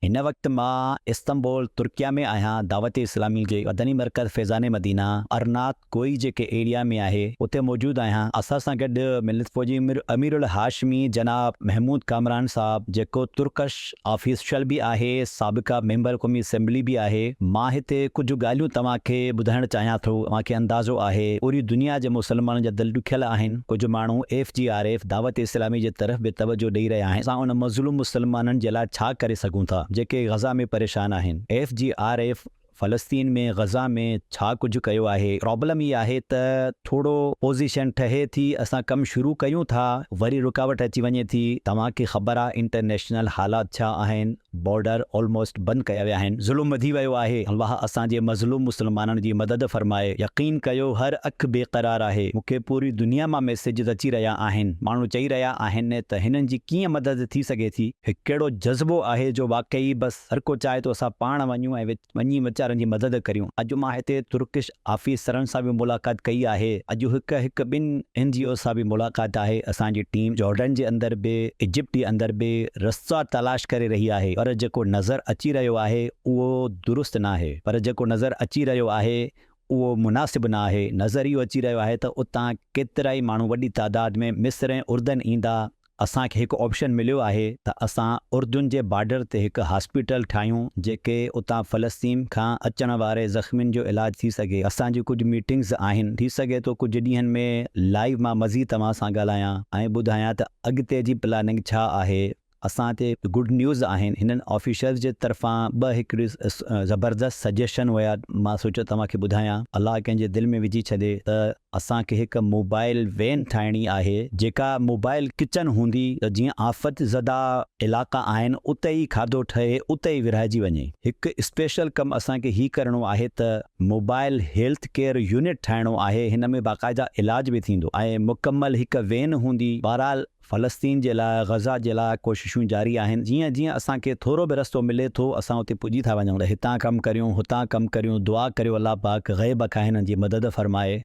हिन वक़्तु मां इस्तंबुल तुर्किया में आहियां। दावत इस्लामी जे मदनी मरकज़ फैज़ान मदीना अरनात कोई जेके एरिया में आहे उते मौजूदु आहियां। असां सां गॾु मिलित फ़ौजी अमीरुल हाशमी जनाब महमूद कामरान साहब जेको तुर्कश ऑफिशियल भी आहे, साबिक़ा मेंबर क़ौमी असेंबली भी आहे। मां हिते कुझु ॻाल्हियूं तव्हांखे ॿुधाइणु चाहियां थो। मूंखे अंदाज़ो आहे पूरी दुनिया जे मुसलमाननि जा दिलि ॾुखियल आहिनि। कुझु माण्हू FGRF दावत इस्लामी जे तरफ़ बि तवजो ॾेई रहिया आहिनि। असां उन मज़लूम मुसलमाननि जे लाइ छा करे सघूं था जेके गज़ा में परेशान आहिनि। FGRF फ़लस्तीन में गज़ा में छा कुझु कयो आहे। प्रॉब्लम इहा आहे त थोरो पोज़ीशन ठहे थी, असां कमु शुरू कयूं था, वरी रुकावट अची वञे थी। तव्हांखे ख़बर आहे इंटरनेशनल हालात छा आहिनि, बॉर्डर ऑलमोस्ट बंदि कया विया आहिनि, ज़ुल्म वधी वियो आहे। अल्लाह असांजे मज़लूम मुसलमाननि जी मदद फरमाए। यकीन कयो हर अखि बेक़रार आहे। मूंखे पूरी दुनिया मां मैसेजिस अची रहिया आहिनि। माण्हू चई रहिया आहिनि त हिननि जी कीअं मदद थी सघे थी। हिकु कहिड़ो जज़्बो आहे जो वाकई बसि हर को चाहे थो असां पाण वञूं ऐं वञी वीचारनि जी मदद करियूं। अॼु मां हिते तुर्किश ऑफिसरनि सां बि मुलाक़ात कई आहे। अॼु हिकु ॿिनि NGO सां बि मुलाक़ात आहे। असांजी टीम जॉर्डन जे अंदरि बि इजिप्ट जे अंदरि बि रस्ता तलाश करे रही आहे। पर जेको नज़र अची रहियो आहे उहो दुरुस्त न आहे। पर जेको नज़र अची रहियो आहे उहो मुनासिब न आहे। नज़र इहो अची रहियो आहे त उतां केतिरा ई माण्हू वॾी तादाद में मिस्र ऐं उर्दन ईंदा। असांखे हिकु ऑप्शन मिलियो आहे त असां उर्दुन जे बॉर्डर ते हिकु हॉस्पिटल ठाहियूं जेके उतां फ़लस्तीन खां अचण वारे ज़ख़्मियुनि जो इलाज थी सघे। असांजी कुझु मीटिंग्स आहिनि, थी सघे थो कुझु ॾींहंनि में लाइव मां मज़ीद तव्हां सां ॻाल्हायां ऐं ॿुधायां त अॻिते जी प्लानिंग छा आहे। असां ते गुड न्यूज़ आहिनि। हिननि ऑफिशियल्स जे तरफ़ां हिकिड़ी ज़बरदस्त सजेशन हुया। मां सोचियो तव्हांखे ॿुधायां, अलाह कंहिंजे दिलि में विझी छॾे त असांखे हिकु मोबाइल वैन ठाहिणी आहे जेका मोबाइल किचन हूंदी त जीअं आफ़त ज़दा इलाइक़ा आहिनि उते ई खाधो ठहे, उते ई विरहाइजी वञे। हिकु स्पेशल कमु असांखे ही करिणो आहे त मोबाइल हेल्थ केयर यूनिट ठाहिणो आहे। हिन में बाक़ाइदा इलाज बि थींदो ऐं मुकमल हिकु वैन हूंदी। बहरहाल फ़लस्तीन जे लाइ, गज़ा जे लाइ कोशिशूं जारी आहिनि। जीअं जीअं असांखे थोरो बि रस्तो मिले थो असां उते पुॼी था वञूं। हितां कमु करियूं, हुतां कमु करियूं। दुआ करियो अलाह पाक ग़ैब खां हिननि जी मदद फरमाए।